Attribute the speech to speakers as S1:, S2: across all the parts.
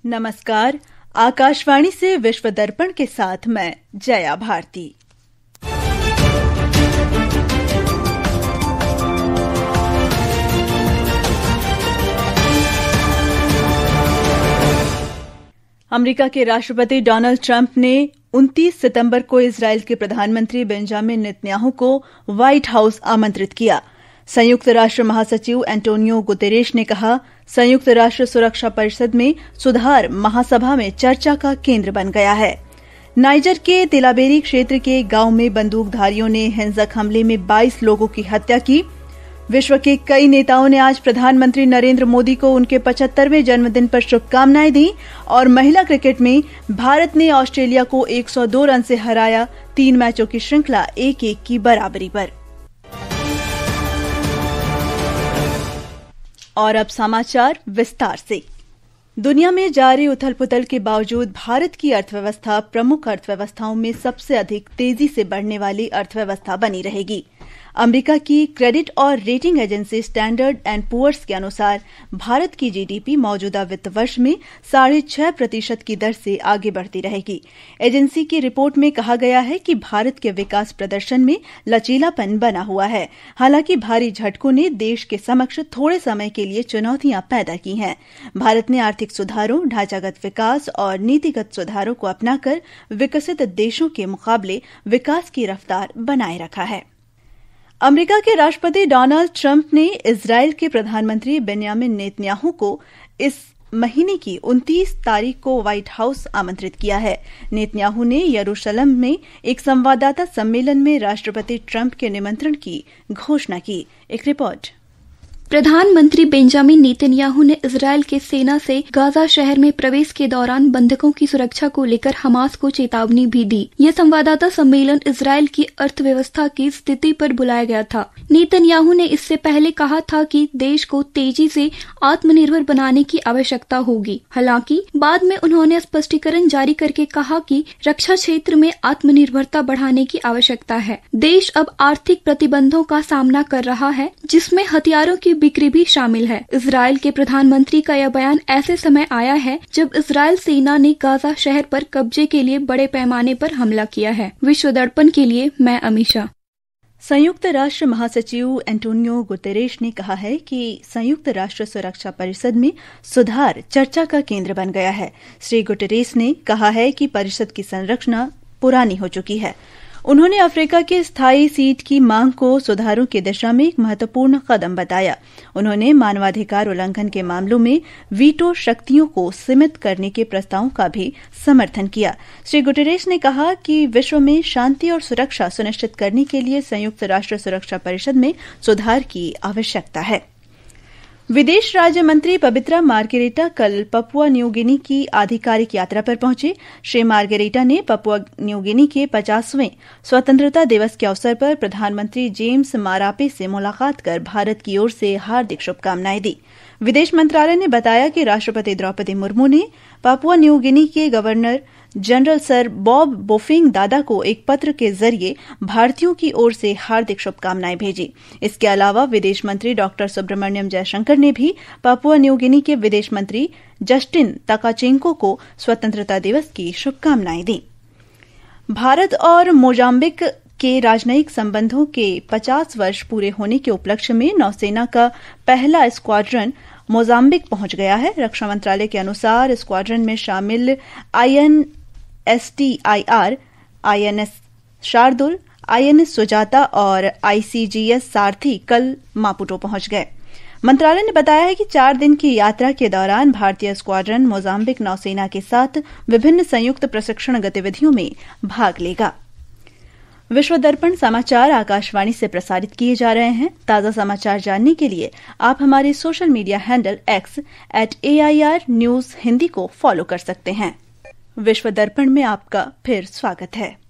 S1: नमस्कार। आकाशवाणी से विश्व दर्पण के साथ मैं जया भारती। अमेरिका के राष्ट्रपति डोनाल्ड ट्रंप ने 29 सितंबर को इजरायल के प्रधानमंत्री बेंजामिन नेतन्याहू को व्हाइट हाउस आमंत्रित किया। संयुक्त राष्ट्र महासचिव एंटोनियो गुतेरेश ने कहा, संयुक्त राष्ट्र सुरक्षा परिषद में सुधार महासभा में चर्चा का केंद्र बन गया है। नाइजर के तिलाबेरी क्षेत्र के गांव में बंदूकधारियों ने हिंसक हमले में 22 लोगों की हत्या की। विश्व के कई नेताओं ने आज प्रधानमंत्री नरेंद्र मोदी को उनके 75वें जन्मदिन पर शुभकामनाएं दी और महिला क्रिकेट में भारत ने ऑस्ट्रेलिया को 102 रन से हराया। 3 मैचों की श्रृंखला 1-1 की बराबरी पर। और अब समाचार विस्तार से। दुनिया में जारी उथल-पुथल के बावजूद भारत की अर्थव्यवस्था प्रमुख अर्थव्यवस्थाओं में सबसे अधिक तेजी से बढ़ने वाली अर्थव्यवस्था बनी रहेगी। अमेरिका की क्रेडिट और rating agency Standard and Poor's के अनुसार भारत की जीडीपी मौजूदा वित्त वर्ष में 6.5% की दर से आगे बढ़ती रहेगी। एजेंसी की रिपोर्ट में कहा गया है कि भारत के विकास प्रदर्शन में लचीलापन बना हुआ है। हालांकि भारी झटकों ने देश के समक्ष थोड़े समय के लिए चुनौतियां पैदा की हैं। भारत ने आर्थिक सुधारों, ढांचागत विकास और नीतिगत सुधारों को अपनाकर विकसित देशों के मुकाबले विकास की रफ्तार बनाए रखा है। अमेरिका के राष्ट्रपति डोनाल्ड ट्रंप ने इजरायल के प्रधानमंत्री बेंयामिन नेतन्याहू को इस महीने की 29 तारीख को व्हाइट हाउस आमंत्रित किया है। नेतन्याहू ने यरूशलेम में एक संवाददाता सम्मेलन में राष्ट्रपति ट्रंप के निमंत्रण की घोषणा की। एक रिपोर्ट।
S2: प्रधानमंत्री बेंजामिन नेतन्याहू ने इजरायल के सेना से गाजा शहर में प्रवेश के दौरान बंधकों की सुरक्षा को लेकर हमास को चेतावनी भी दी। यह संवाददाता सम्मेलन इजरायल की अर्थव्यवस्था की स्थिति पर बुलाया गया था। नेतन्याहू ने इससे पहले कहा था कि देश को तेजी से आत्मनिर्भर बनाने की आवश्यकता होगी। हालांकि बाद में उन्होंने स्पष्टीकरण जारी करके कहा कि रक्षा क्षेत्र में आत्मनिर्भरता बढ़ाने की आवश्यकता है। देश अब आर्थिक प्रतिबंधों का सामना कर रहा है, जिसमें हथियारों की बिक्री भी शामिल है। इजरायल के प्रधानमंत्री का यह बयान ऐसे समय आया है जब इजरायल सेना ने गाजा शहर पर कब्जे के लिए बड़े पैमाने पर हमला किया है। विश्व दर्पण के लिए मैं अमीषा।
S1: संयुक्त राष्ट्र महासचिव एंटोनियो गुतेरेश ने कहा है कि संयुक्त राष्ट्र सुरक्षा परिषद में सुधार चर्चा का केंद्र बन गया है। श्री गुतेरेश ने कहा है कि परिषद की संरचना पुरानी हो चुकी है। उन्होंने अफ्रीका के स्थायी सीट की मांग को सुधारों की दिशा में एक महत्वपूर्ण कदम बताया। उन्होंने मानवाधिकार उल्लंघन के मामलों में वीटो शक्तियों को सीमित करने के प्रस्तावों का भी समर्थन किया। श्री गुटेरेश ने कहा कि विश्व में शांति और सुरक्षा सुनिश्चित करने के लिए संयुक्त राष्ट्र सुरक्षा परिषद में सुधार की आवश्यकता है। विदेश राज्य मंत्री पबित्रा मार्गरेटा कल पपुआ न्यू गिनी की आधिकारिक यात्रा पर पहुंचे। श्री मार्गरेटा ने पपुआ न्यू गिनी के 50वें स्वतंत्रता दिवस के अवसर पर प्रधानमंत्री जेम्स मारापे से मुलाकात कर भारत की ओर से हार्दिक शुभकामनाएं दी। विदेश मंत्रालय ने बताया कि राष्ट्रपति द्रौपदी मुर्मू ने पपुआ न्यू गिनी के गवर्नर जनरल सर बॉब बोफिंग दादा को एक पत्र के जरिए भारतीयों की ओर से हार्दिक शुभकामनाएं भेजी। इसके अलावा विदेश मंत्री डॉक्टर सुब्रमण्यम जयशंकर ने भी पपुआ न्यू गिनी के विदेश मंत्री जस्टिन तकाचेंको को स्वतंत्रता दिवस की शुभकामनाएं दी। भारत और मोजाम्बिक के राजनयिक संबंधों के 50 वर्ष पूरे होने के उपलक्ष्य में नौसेना का पहला स्क्वाड्रन मोजाम्बिक पहुंच गया है। रक्षा मंत्रालय के अनुसार स्क्वाड्रन में शामिल INSTIR, INS Shardul, INS Sujata और ICGS सारथी कल मापुटो पहुंच गए। मंत्रालय ने बताया है कि 4 दिन की यात्रा के दौरान भारतीय स्क्वाड्रन मोजाम्बिक नौसेना के साथ विभिन्न संयुक्त प्रशिक्षण गतिविधियों में भाग लेगा। विश्व दर्पण समाचार आकाशवाणी से प्रसारित किए जा रहे हैं। ताजा समाचार जानने के लिए आप हमारे social media handle X @AIR News Hindi को फॉलो कर सकते हैं। विश्व दर्पण में आपका फिर स्वागत है।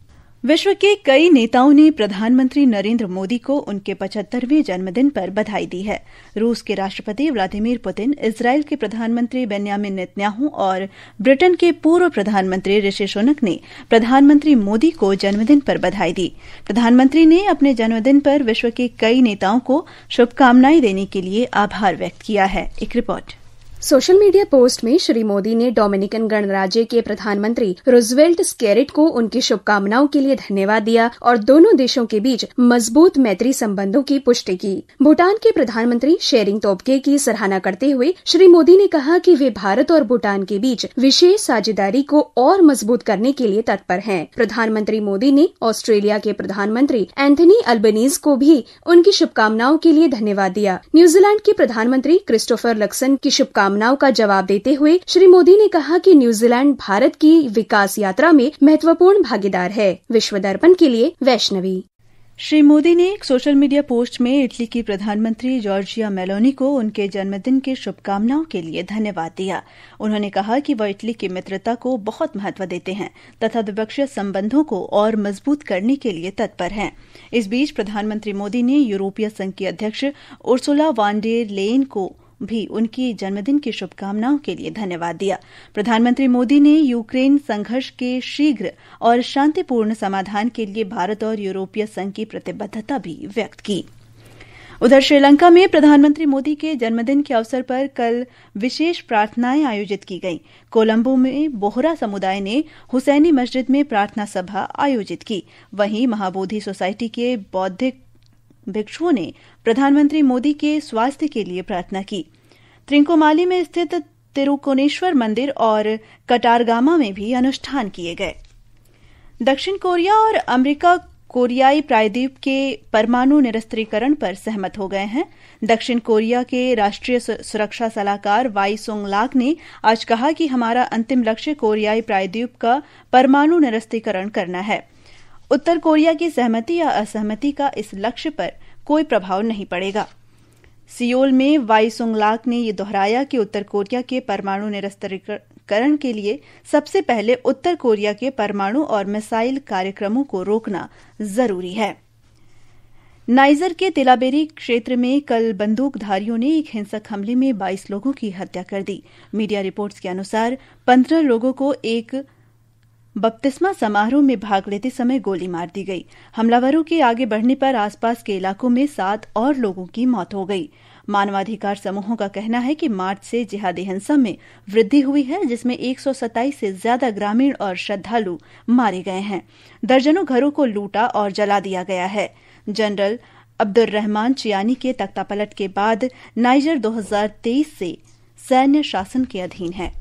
S1: विश्व के कई नेताओं ने प्रधानमंत्री नरेंद्र मोदी को उनके 75वें जन्मदिन पर बधाई दी है। रूस के राष्ट्रपति व्लादिमीर पुतिन, इजरायल के प्रधानमंत्री बेंयामिन नेतन्याहू और ब्रिटेन के पूर्व प्रधानमंत्री ऋषि सुनक ने प्रधानमंत्री मोदी को जन्मदिन पर बधाई दी। प्रधानमंत्री ने अपने जन्मदिन पर विश्व के कई नेताओं को शुभकामनाएं देने के लिए आभार व्यक्त किया है। एक रिपोर्ट।
S3: सोशल मीडिया पोस्ट में श्री मोदी ने डोमिनिकन गणराज्य के प्रधानमंत्री रूजवेल्ट स्केरेट को उनकी शुभकामनाओं के लिए धन्यवाद दिया और दोनों देशों के बीच मजबूत मैत्री संबंधों की पुष्टि की। भूटान के प्रधानमंत्री शेरिंग तोब्गे की सराहना करते हुए श्री मोदी ने कहा कि वे भारत और भूटान के बीच विशेष साझेदारी को और मजबूत करने के लिए तत्पर हैं। प्रधानमंत्री मोदी ने ऑस्ट्रेलिया के प्रधानमंत्री एंथनी अल्बनीज को भी उनकी शुभकामनाओं के लिए धन्यवाद दिया। न्यूजीलैंड के प्रधानमंत्री क्रिस्टोफर लक्सन की शुभकामनाओं का जवाब देते हुए श्री मोदी ने कहा कि न्यूजीलैंड भारत की विकास यात्रा में महत्वपूर्ण भागीदार है। विश्व दर्पण के लिए वैष्णवी।
S1: श्री मोदी ने एक सोशल मीडिया पोस्ट में इटली की प्रधानमंत्री जॉर्जिया मेलोनी को उनके जन्मदिन की शुभकामनाओं के लिए धन्यवाद दिया। उन्होंने कहा कि वह इटली की मित्रता को बहुत महत्व देते हैं तथा द्विपक्षीय संबंधों को और मजबूत करने के लिए तत्पर हैं। इस बीच प्रधानमंत्री मोदी ने यूरोपीय संघ की अध्यक्ष उर्सुला वॉन डेर लेयन को भी उनकी जन्मदिन की शुभकामनाओं के लिए धन्यवाद दिया। प्रधानमंत्री मोदी ने यूक्रेन संघर्ष के शीघ्र और शांतिपूर्ण समाधान के लिए भारत और यूरोपीय संघ की प्रतिबद्धता भी व्यक्त की। उधर श्रीलंका में प्रधानमंत्री मोदी के जन्मदिन के अवसर पर कल विशेष प्रार्थनाएं आयोजित की गईं। कोलंबो में बोहरा समुदाय ने हुसैनी मस्जिद में प्रार्थना सभा आयोजित की। वहीं महाबोधि सोसाइटी के बौद्धिक भिक्षुओं ने प्रधानमंत्री मोदी के स्वास्थ्य के लिए प्रार्थना की। त्रिंकोमाली में स्थित तिरुकोनेश्वर मंदिर और कटारगामा में भी अनुष्ठान किए गए। दक्षिण कोरिया और अमेरिका कोरियाई प्रायद्वीप के परमाणु निरस्त्रीकरण पर सहमत हो गए हैं। दक्षिण कोरिया के राष्ट्रीय सुरक्षा सलाहकार वाई सुंग लाक ने आज कहा कि हमारा अंतिम लक्ष्य कोरियाई प्रायद्वीप का परमाणु निरस्त्रीकरण करना है। उत्तर कोरिया की सहमति या असहमति का इस लक्ष्य पर कोई प्रभाव नहीं पड़ेगा। सियोल में वाई सुंग लाक ने यह दोहराया कि उत्तर कोरिया के परमाणु निरस्त्रीकरण के लिए सबसे पहले उत्तर कोरिया के परमाणु और मिसाइल कार्यक्रमों को रोकना जरूरी है। नाइजर के तिलाबेरी क्षेत्र में कल बंदूकधारियों ने एक हिंसक हमले में 22 लोगों की हत्या कर दी। मीडिया रिपोर्ट्स के अनुसार 15 लोगों को एक बपतिस्मा समारोह में भाग लेते समय गोली मार दी गई। हमलावरों के आगे बढ़ने पर आसपास के इलाकों में 7 और लोगों की मौत हो गई। मानवाधिकार समूहों का कहना है कि मार्च से जिहादी हिंसा में वृद्धि हुई है, जिसमें 127 से ज्यादा ग्रामीण और श्रद्धालु मारे गए हैं। दर्जनों घरों को लूटा और जला दिया गया है। जनरल अब्दुर्रहमान चियानी के तख्तापलट के बाद नाइजर 2023 से सैन्य शासन के अधीन है।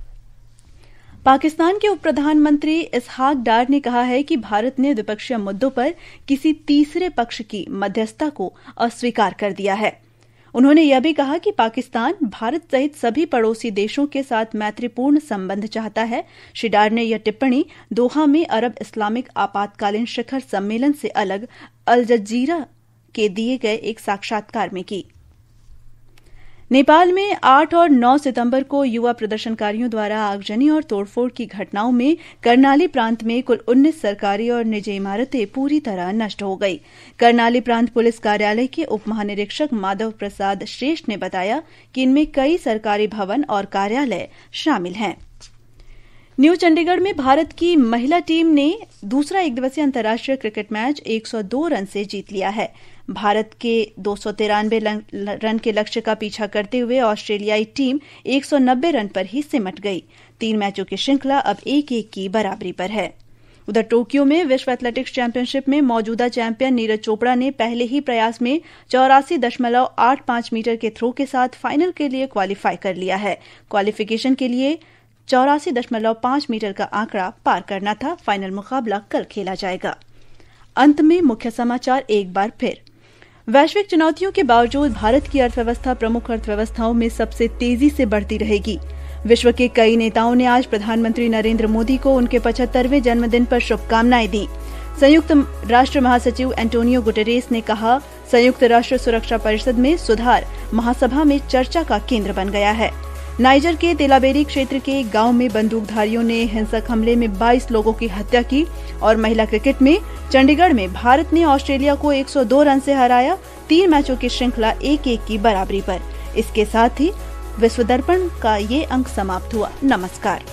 S1: पाकिस्तान के उप प्रधानमंत्री इसहाक डार ने कहा है कि भारत ने द्विपक्षीय मुद्दों पर किसी तीसरे पक्ष की मध्यस्थता को अस्वीकार कर दिया है। उन्होंने यह भी कहा कि पाकिस्तान भारत सहित सभी पड़ोसी देशों के साथ मैत्रीपूर्ण संबंध चाहता है। श्री डार ने यह टिप्पणी दोहा में अरब इस्लामिक आपातकालीन शिखर सम्मेलन से अलग अल जजीरा के दिए गए एक साक्षात्कार में की। नेपाल में 8 और 9 सितंबर को युवा प्रदर्शनकारियों द्वारा आगजनी और तोड़फोड़ की घटनाओं में कर्णाली प्रांत में कुल 19 सरकारी और निजी इमारतें पूरी तरह नष्ट हो गई। कर्णाली प्रांत पुलिस कार्यालय के उप महानिरीक्षक माधव प्रसाद श्रेष्ठ ने बताया कि इनमें कई सरकारी भवन और कार्यालय शामिल हैं। न्यू चंडीगढ़ में भारत की महिला टीम ने दूसरा एकदिवसीय अंतर्राष्ट्रीय क्रिकेट मैच 102 रन से जीत लिया है। भारत के 293 रन के लक्ष्य का पीछा करते हुए ऑस्ट्रेलियाई टीम 190 रन पर ही सिमट गई। 3 मैचों की श्रृंखला अब 1-1 की बराबरी पर है। उधर टोक्यो में विश्व एथलेटिक्स चैंपियनशिप में मौजूदा चैंपियन नीरज चोपड़ा ने पहले ही प्रयास में 84.85 मीटर के थ्रो के साथ फाइनल के लिए क्वालीफाई कर लिया है। क्वालिफिकेशन के लिए 84.5 मीटर का आंकड़ा पार करना था। फाइनल मुकाबला कल खेला जाएगा। अंत में मुख्य समाचार एक बार फिर। वैश्विक चुनौतियों के बावजूद भारत की अर्थव्यवस्था प्रमुख अर्थव्यवस्थाओं में सबसे तेजी से बढ़ती रहेगी। विश्व के कई नेताओं ने आज प्रधानमंत्री नरेंद्र मोदी को उनके 75वें जन्मदिन पर शुभकामनाएं दी। संयुक्त राष्ट्र महासचिव एंटोनियो गुटेरेस ने कहा, संयुक्त राष्ट्र सुरक्षा परिषद में सुधार महासभा में चर्चा का केंद्र बन गया है। नाइजर के तिलाबेरी क्षेत्र के एक गांव में बंदूकधारियों ने हिंसक हमले में 22 लोगों की हत्या की। और महिला क्रिकेट में चंडीगढ़ में भारत ने ऑस्ट्रेलिया को 102 रन से हराया। 3 मैचों की श्रृंखला 1-1 की बराबरी पर। इसके साथ ही विश्व दर्पण का ये अंक समाप्त हुआ। नमस्कार।